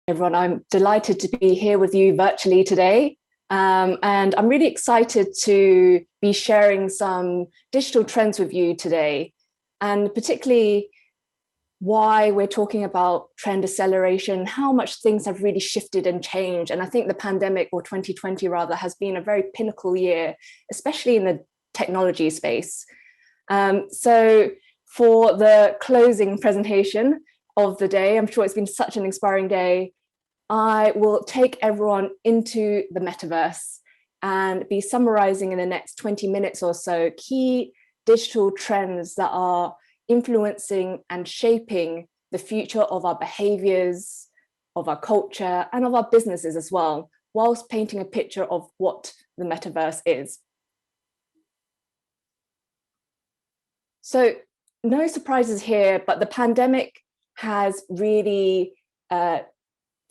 Everyone, I'm delighted to be here with you virtually today. And I'm really excited to be sharing some digital trends with you today, and particularly why we're talking about trend acceleration, how much things have really shifted and changed. And I think the pandemic, or 2020 rather, has been a very pinnacle year, especially in the technology space. So for the closing presentation of the day, I'm sure it's been such an inspiring day, I will take everyone into the metaverse and be summarizing in the next 20 minutes or so key digital trends that are influencing and shaping the future of our behaviors, of our culture, and of our businesses as well, whilst painting a picture of what the metaverse is. So no surprises here, but the pandemic has really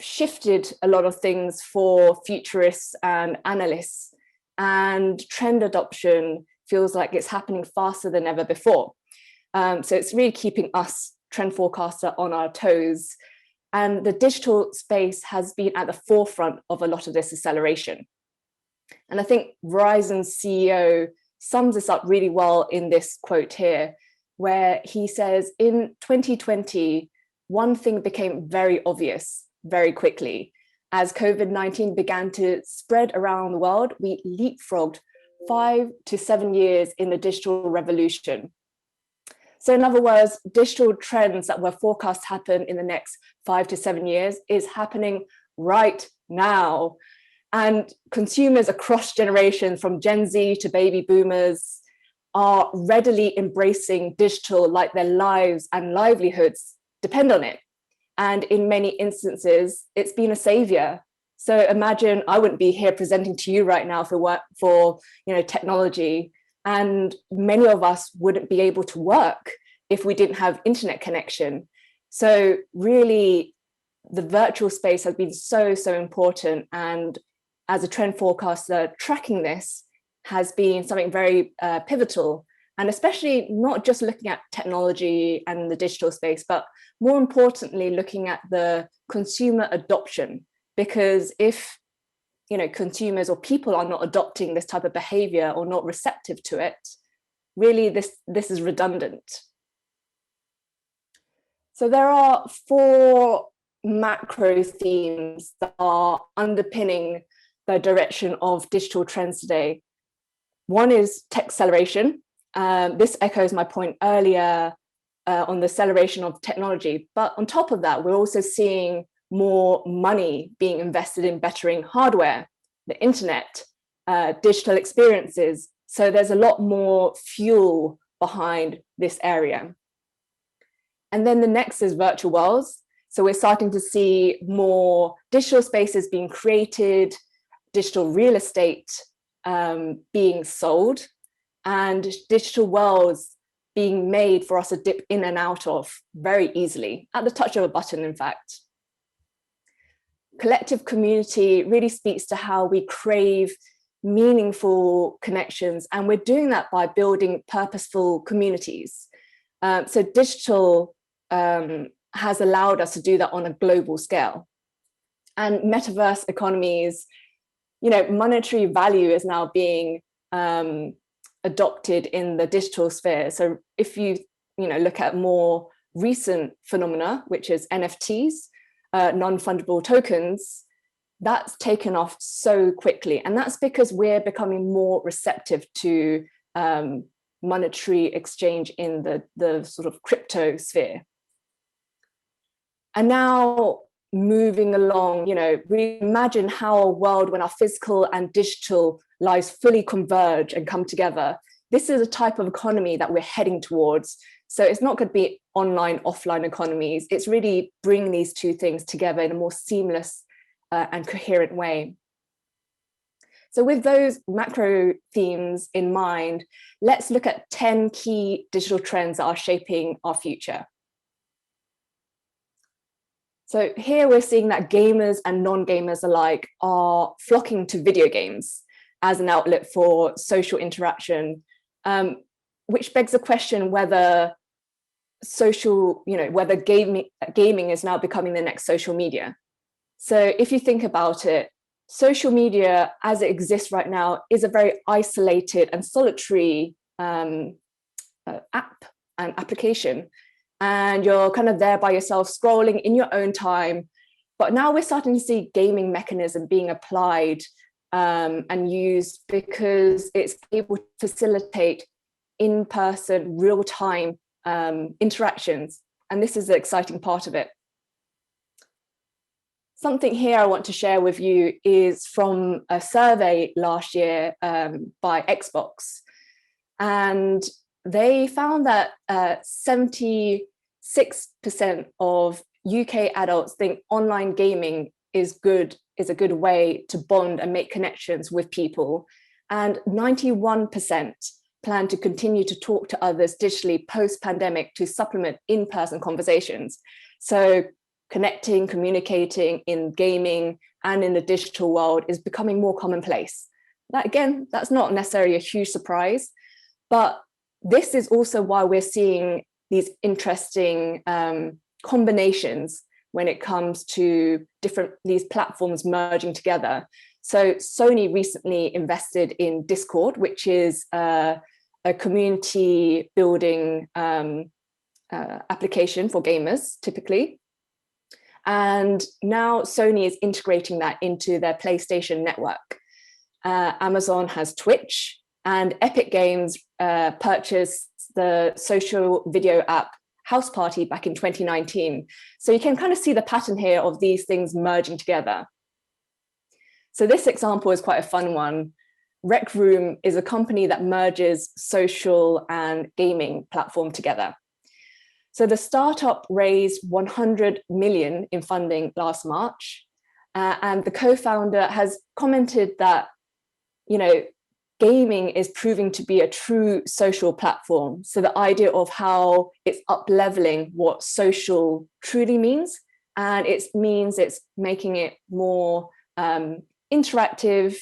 shifted a lot of things for futurists and analysts, and trend adoption feels like it's happening faster than ever before. So it's really keeping us, trend forecaster, on our toes. And the digital space has been at the forefront of a lot of this acceleration. And I think Verizon's CEO sums this up really well in this quote here, where he says, in 2020, one thing became very obvious very quickly. As COVID-19 began to spread around the world, we leapfrogged 5 to 7 years in the digital revolution. So in other words, digital trends that were forecast to happen in the next 5 to 7 years is happening right now. And consumers across generations, from Gen Z to baby boomers, are readily embracing digital like their lives and livelihoods depend on it. And in many instances, it's been a savior. So imagine I wouldn't be here presenting to you right now for technology, and many of us wouldn't be able to work if we didn't have internet connection. So really, the virtual space has been so important. And as a trend forecaster, tracking this has been something very pivotal. And especially not just looking at technology and the digital space, but more importantly, looking at the consumer adoption. Because if consumers or people are not adopting this type of behavior or not receptive to it, really this is redundant. So there are 4 macro themes that are underpinning the direction of digital trends today. One is tech acceleration. This echoes my point earlier on the acceleration of technology. But on top of that, we're also seeing more money being invested in bettering hardware, the internet, digital experiences. So there's a lot more fuel behind this area. And then the next is virtual worlds. So we're starting to see more digital spaces being created, digital real estate being sold, and digital worlds being made for us to dip in and out of very easily, at the touch of a button, in fact. Collective community really speaks to how we crave meaningful connections, and we're doing that by building purposeful communities. So digital has allowed us to do that on a global scale. And metaverse economies, monetary value is now being adopted in the digital sphere. So if you look at more recent phenomena, which is NFTs, non-fungible tokens, that's taken off so quickly. And that's because we're becoming more receptive to monetary exchange in the sort of crypto sphere. And now moving along, we imagine how a world when our physical and digital lives fully converge and come together. This is a type of economy that we're heading towards. So it's not going to be online, offline economies. It's really bringing these two things together in a more seamless and coherent way. So with those macro themes in mind, let's look at 10 key digital trends that are shaping our future. So here we're seeing that gamers and non-gamers alike are flocking to video games as an outlet for social interaction, which begs the question whether whether gaming is now becoming the next social media. So if you think about it, social media as it exists right now is a very isolated and solitary app and application. And you're kind of there by yourself scrolling in your own time. But now we're starting to see gaming mechanism being applied and used because it's able to facilitate in-person, real-time interactions. And this is the exciting part of it. Something here I want to share with you is from a survey last year by Xbox. And they found that 76% of UK adults think online gaming is a good way to bond and make connections with people. And 91% plan to continue to talk to others digitally post-pandemic to supplement in-person conversations. So connecting, communicating in gaming and in the digital world is becoming more commonplace. That, again, that's not necessarily a huge surprise, but this is also why we're seeing these interesting combinations when it comes to these platforms merging together. So Sony recently invested in Discord, which is a community building application for gamers, typically. And now Sony is integrating that into their PlayStation network. Amazon has Twitch, and Epic Games purchased the social video app House Party back in 2019. So you can kind of see the pattern here of these things merging together. So this example is quite a fun one. Rec Room is a company that merges social and gaming platform together. So the startup raised 100 million in funding last March, and the co-founder has commented that, gaming is proving to be a true social platform. So the idea of how it's up-leveling what social truly means, and it means it's making it more interactive,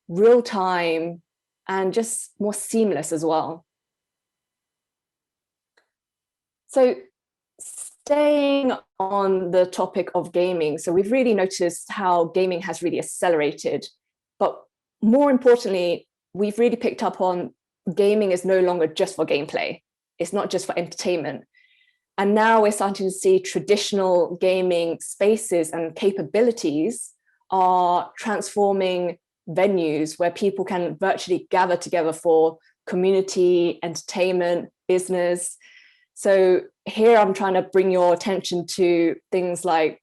real-time, and just more seamless as well. So staying on the topic of gaming, so we've really noticed how gaming has really accelerated, but more importantly, we've really picked up on gaming is no longer just for gameplay. It's not just for entertainment. And now we're starting to see traditional gaming spaces and capabilities are transforming venues where people can virtually gather together for community, entertainment, business. So here I'm trying to bring your attention to things like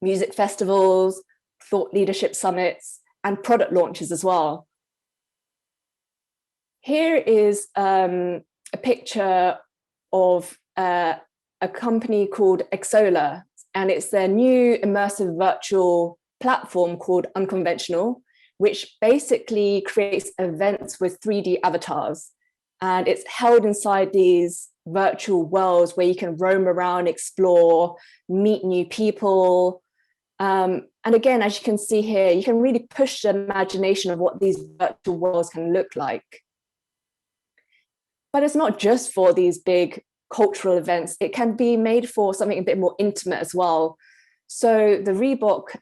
music festivals, thought leadership summits, and product launches as well. Here is a picture of a company called Exola, and it's their new immersive virtual platform called Unconventional, which basically creates events with 3D avatars. And it's held inside these virtual worlds where you can roam around, explore, meet new people. And again, as you can see here, you can really push the imagination of what these virtual worlds can look like. But it's not just for these big cultural events. It can be made for something a bit more intimate as well. So the Reebok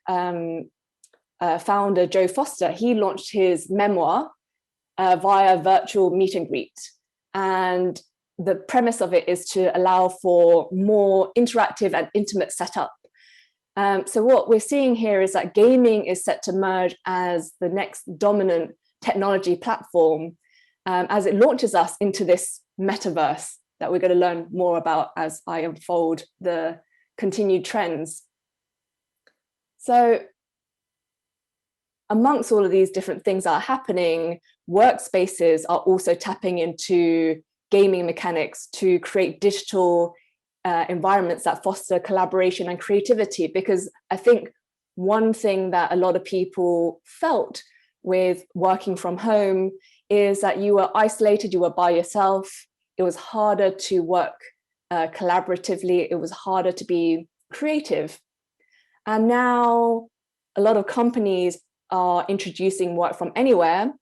founder, Joe Foster, he launched his memoir via virtual meet and greet. And the premise of it is to allow for more interactive and intimate setup. So what we're seeing here is that gaming is set to merge as the next dominant technology platform as it launches us into this metaverse that we're going to learn more about as I unfold the continued trends. So amongst all of these different things that are happening, workspaces are also tapping into gaming mechanics to create digital environments that foster collaboration and creativity. Because I think one thing that a lot of people felt with working from home is that you were isolated, you were by yourself. It was harder to work collaboratively. It was harder to be creative. And now a lot of companies are introducing work from anywhere.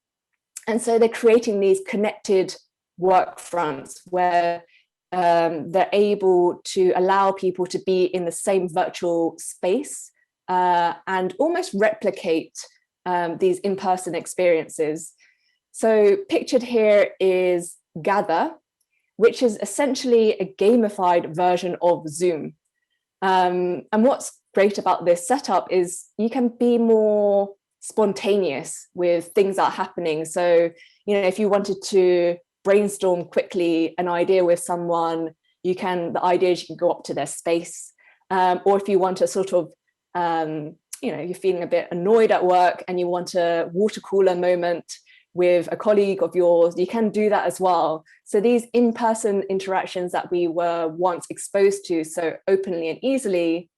And so they're creating these connected work fronts where they're able to allow people to be in the same virtual space and almost replicate these in-person experiences. So pictured here is Gather, which is essentially a gamified version of Zoom. And what's great about this setup is you can be more spontaneous with things that are happening. So, if you wanted to brainstorm quickly an idea with someone, the idea is you can go up to their space. Or if you want to sort of, you're feeling a bit annoyed at work and you want a water cooler moment with a colleague of yours, you can do that as well. So these in-person interactions that we were once exposed to so openly and easily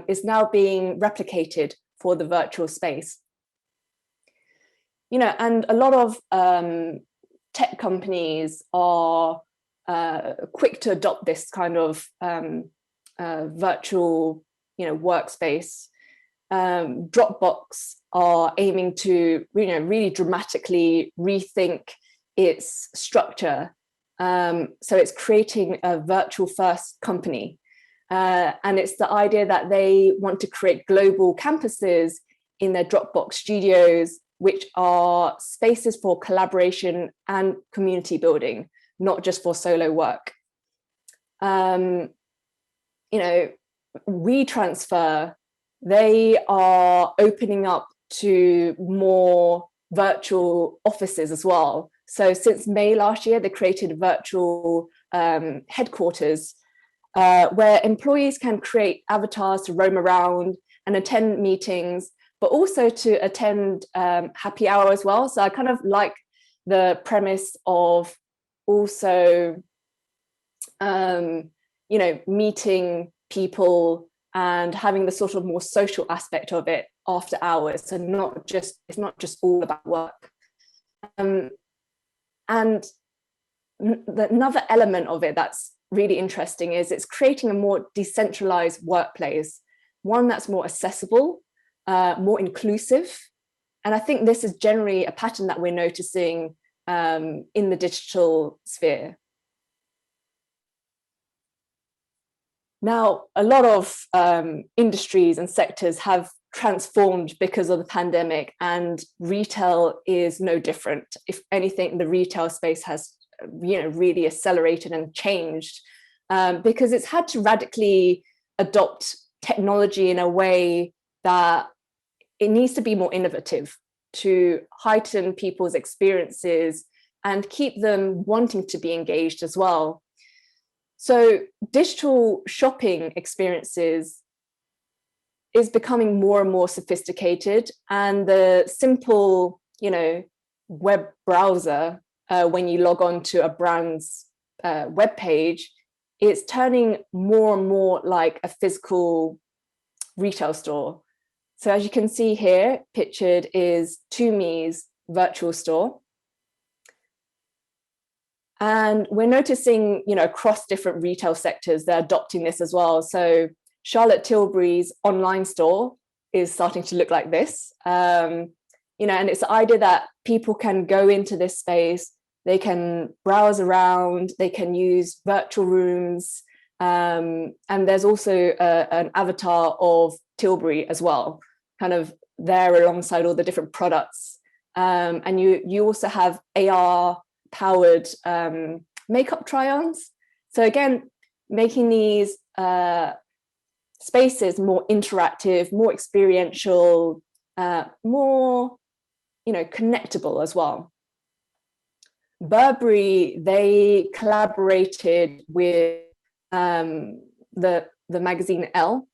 is now being replicated for the virtual space. And a lot of tech companies are quick to adopt this kind of virtual, workspace. Dropbox are aiming to, really dramatically rethink its structure. So it's creating a virtual first company. And it's the idea that they want to create global campuses in their Dropbox studios, which are spaces for collaboration and community building, not just for solo work. WeTransfer, they are opening up to more virtual offices as well. So since May last year, they created virtual headquarters where employees can create avatars to roam around and attend meetings, but also to attend happy hour as well. So I kind of like the premise of also, meeting people and having the sort of more social aspect of it after hours. So it's not just all about work. And another element of it that's really interesting is it's creating a more decentralized workplace, one that's more accessible, more inclusive. And I think this is generally a pattern that we're noticing in the digital sphere. Now, a lot of industries and sectors have transformed because of the pandemic, and retail is no different. If anything, the retail space has, really accelerated and changed because it's had to radically adopt technology in a way that it needs to be more innovative to heighten people's experiences and keep them wanting to be engaged as well. So digital shopping experiences is becoming more and more sophisticated, and the simple, web browser, when you log on to a brand's web page, it's turning more and more like a physical retail store. So as you can see here, pictured is Tumi's virtual store. And we're noticing, across different retail sectors, they're adopting this as well. So Charlotte Tilbury's online store is starting to look like this. And it's the idea that people can go into this space, they can browse around, they can use virtual rooms. And there's also an avatar of Tilbury as well, kind of there alongside all the different products. And you also have AR powered makeup try-ons. So again, making these spaces more interactive, more experiential, more, connectable as well. Burberry, they collaborated with the magazine Elle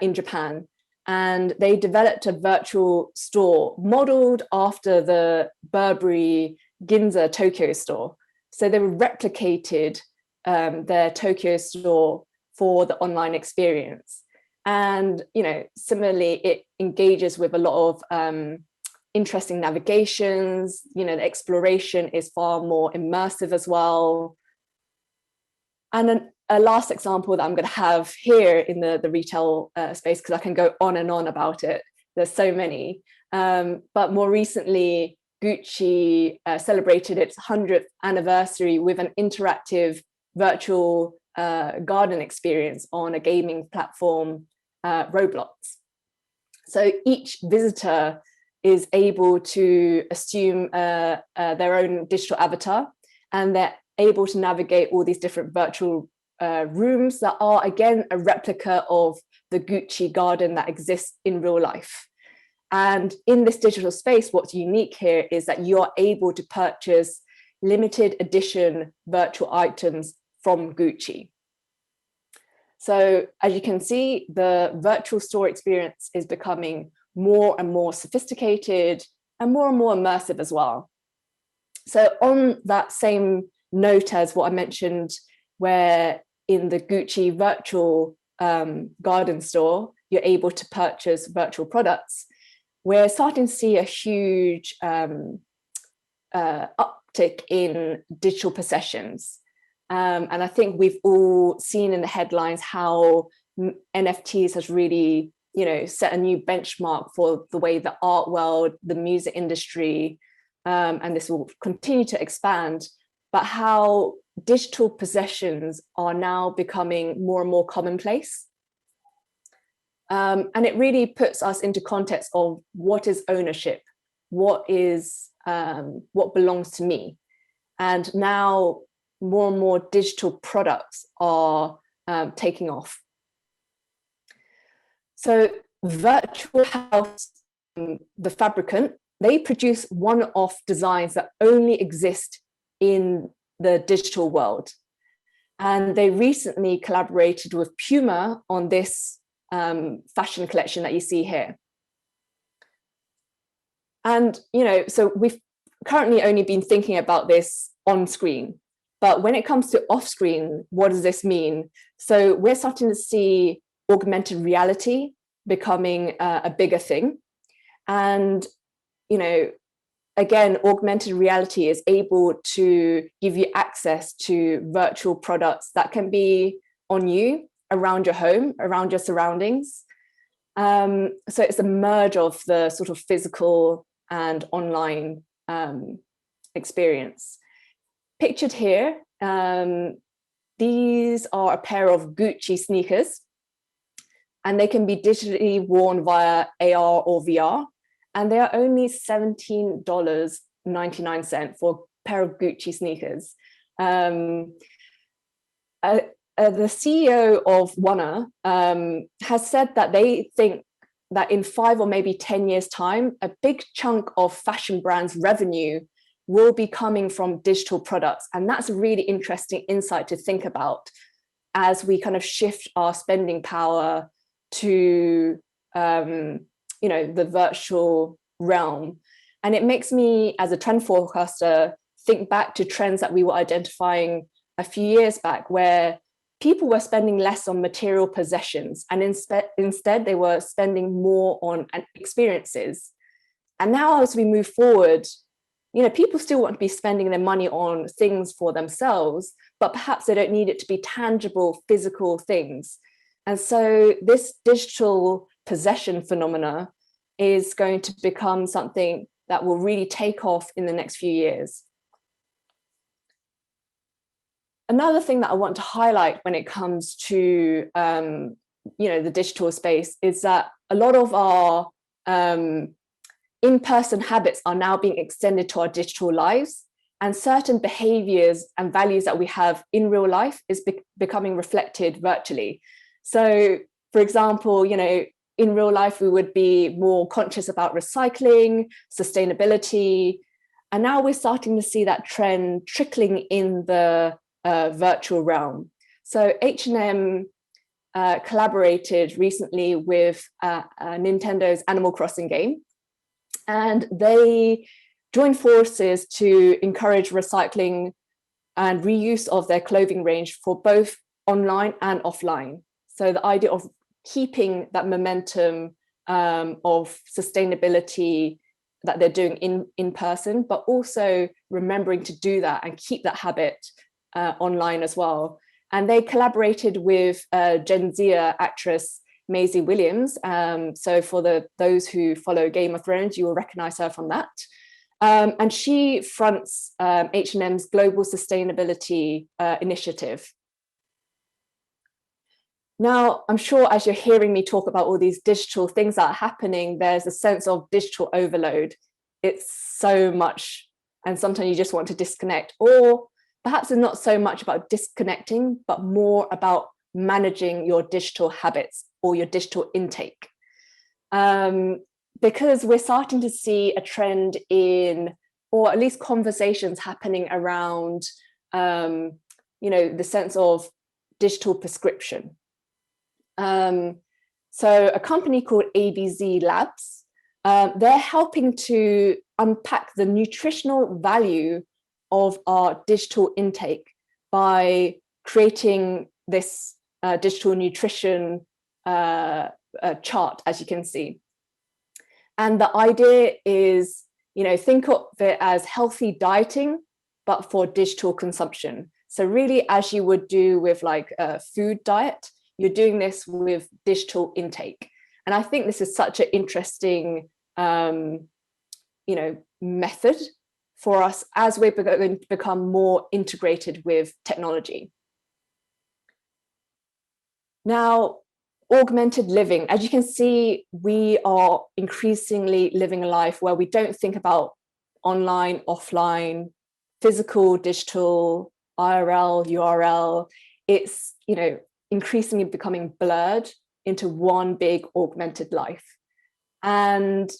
in Japan, and they developed a virtual store modeled after the Burberry Ginza Tokyo store. So they replicated their Tokyo store for the online experience. And, similarly, it engages with a lot of interesting navigations. The exploration is far more immersive as well. And then a last example that I'm going to have here in the retail space, because I can go on and on about it. There's so many. But more recently, Gucci celebrated its 100th anniversary with an interactive virtual garden experience on a gaming platform, Roblox. So each visitor is able to assume their own digital avatar, and they're able to navigate all these different virtual rooms that are, again, a replica of the Gucci garden that exists in real life. And in this digital space, what's unique here is that you are able to purchase limited edition virtual items from Gucci. So as you can see, the virtual store experience is becoming more and more sophisticated and more immersive as well. So on that same note as what I mentioned, where in the Gucci virtual garden store, you're able to purchase virtual products, we're starting to see a huge uptick in digital possessions. And I think we've all seen in the headlines how NFTs has really, set a new benchmark for the way the art world, the music industry, and this will continue to expand, but how digital possessions are now becoming more and more commonplace. And it really puts us into context of what is ownership, what belongs to me. And now more and more digital products are taking off. So Virtual House, the fabricant, they produce one-off designs that only exist in the digital world. And they recently collaborated with Puma on this fashion collection that you see here. And, so we've currently only been thinking about this on screen, but when it comes to off screen, what does this mean? So we're starting to see augmented reality becoming a bigger thing. And, again, augmented reality is able to give you access to virtual products that can be on you, around your home, around your surroundings. So it's a merge of the sort of physical and online experience. Pictured here, these are a pair of Gucci sneakers, and they can be digitally worn via AR or VR, and they are only $17.99 for a pair of Gucci sneakers. The CEO of Warner has said that they think that in 5 or maybe 10 years' time, a big chunk of fashion brands' revenue will be coming from digital products. And that's a really interesting insight to think about as we kind of shift our spending power to, the virtual realm. And it makes me, as a trend forecaster, think back to trends that we were identifying a few years back, where people were spending less on material possessions, and instead they were spending more on experiences. And now as we move forward, people still want to be spending their money on things for themselves, but perhaps they don't need it to be tangible, physical things. And so this digital possession phenomena is going to become something that will really take off in the next few years. Another thing that I want to highlight when it comes to the digital space is that a lot of our in-person habits are now being extended to our digital lives, and certain behaviors and values that we have in real life is becoming reflected virtually. So, for example, in real life, we would be more conscious about recycling, sustainability, and now we're starting to see that trend trickling in the virtual realm. So H&M collaborated recently with Nintendo's Animal Crossing game, and they joined forces to encourage recycling and reuse of their clothing range for both online and offline. So the idea of keeping that momentum of sustainability that they're doing in person, but also remembering to do that and keep that habit online as well. And they collaborated with Gen Z actress Maisie Williams. So for those who follow Game of Thrones, you will recognize her from that. And she fronts H&M's global sustainability initiative. Now, I'm sure as you're hearing me talk about all these digital things that are happening, there's a sense of digital overload. It's so much, and sometimes you just want to disconnect, or perhaps it's not so much about disconnecting, but more about managing your digital habits or your digital intake. Because we're starting to see a trend in, or at least conversations happening around, the sense of digital prescription. So a company called ABZ Labs, they're helping to unpack the nutritional value of our digital intake by creating this digital nutrition chart, as you can see. And the idea is, think of it as healthy dieting, but for digital consumption. So really, as you would do with like a food diet, you're doing this with digital intake. And I think this is such an interesting, method for us as we're going to become more integrated with technology. Now, augmented living, as you can see, we are increasingly living a life where we don't think about online, offline, physical, digital, IRL, URL. It's, increasingly becoming blurred into one big augmented life. And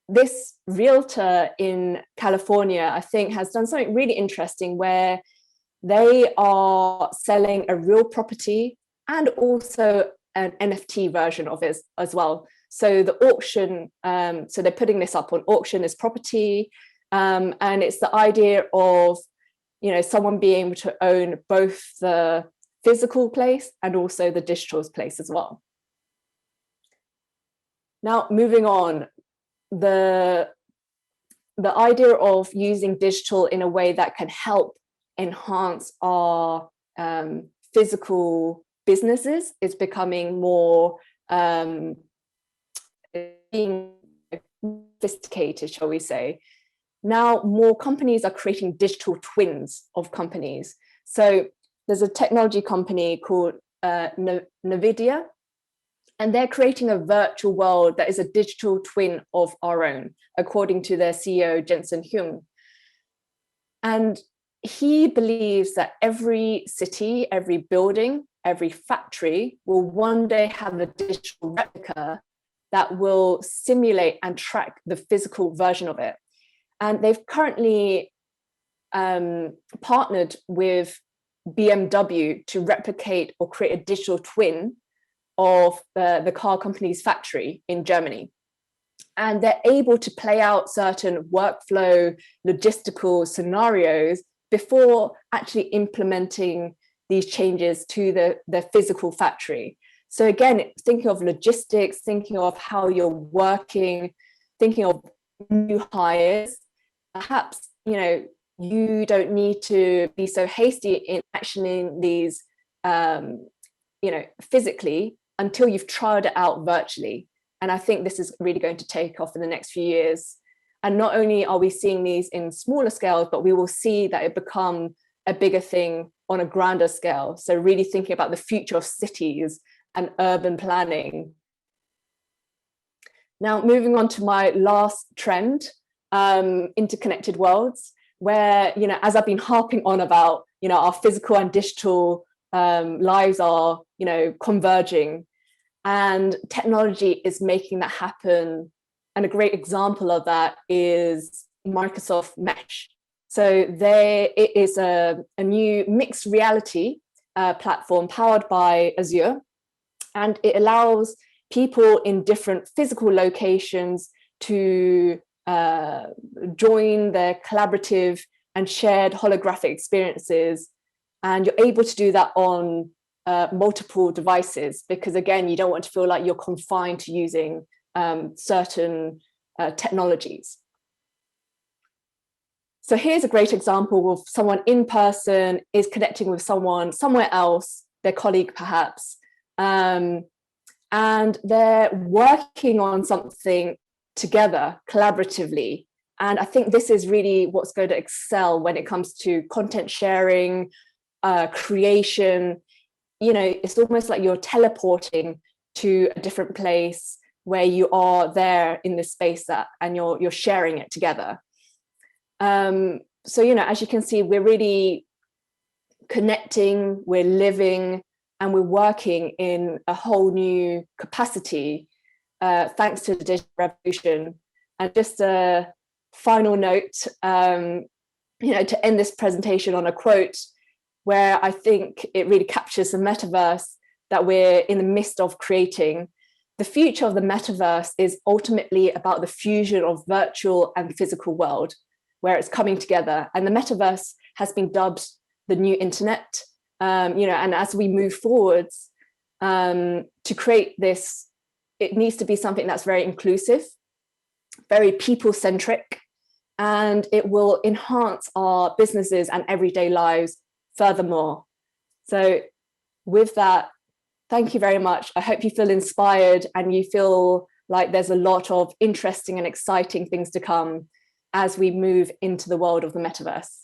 this realtor in California, I think, has done something really interesting where they are selling a real property and also an NFT version of it as well. So the auction, so they're putting this up on auction as property, and it's the idea of, someone being able to own both the physical place and also the digital place as well. Now, moving on, the idea of using digital in a way that can help enhance our physical businesses is becoming more being sophisticated, shall we say. Now, more companies are creating digital twins of companies. So there's a technology company called NVIDIA, and they're creating a virtual world that is a digital twin of our own, according to their CEO, Jensen Huang. And he believes that every city, every building, every factory will one day have a digital replica that will simulate and track the physical version of it. And they've currently partnered with BMW to replicate or create a digital twin of the car company's factory in Germany. And they're able to play out certain workflow, logistical scenarios before actually implementing these changes to the physical factory. So again, thinking of logistics, thinking of how you're working, thinking of new hires, perhaps, you don't need to be so hasty in actioning these, physically until you've tried it out virtually. And I think this is really going to take off in the next few years. And not only are we seeing these in smaller scales, but we will see that it become a bigger thing on a grander scale. So really thinking about the future of cities and urban planning. Now, moving on to my last trend, interconnected worlds, where, as I've been harping on about, our physical and digital lives are, converging, and technology is making that happen. And a great example of that is Microsoft Mesh. So it is a new mixed reality platform powered by Azure, and it allows people in different physical locations to join their collaborative and shared holographic experiences. And you're able to do that on multiple devices, because again, you don't want to feel like you're confined to using certain technologies. So here's a great example of someone in person is connecting with someone somewhere else, their colleague perhaps, and they're working on something together collaboratively. And I think this is really what's going to excel when it comes to content sharing, creation. You know, it's almost like you're teleporting to a different place where you are there in this space and you're sharing it together. So, you know, as you can see, we're really connecting, we're living, and we're working in a whole new capacity, thanks to the digital revolution. And just a final note, you know, to end this presentation on a quote where I think it really captures the metaverse that we're in the midst of creating. The future of the metaverse is ultimately about the fusion of virtual and physical world, where it's coming together. And the metaverse has been dubbed the new internet. You know, and as we move forwards to create this, it needs to be something that's very inclusive, very people-centric, and it will enhance our businesses and everyday lives furthermore. So with that, thank you very much. I hope you feel inspired and you feel like there's a lot of interesting and exciting things to come as we move into the world of the metaverse.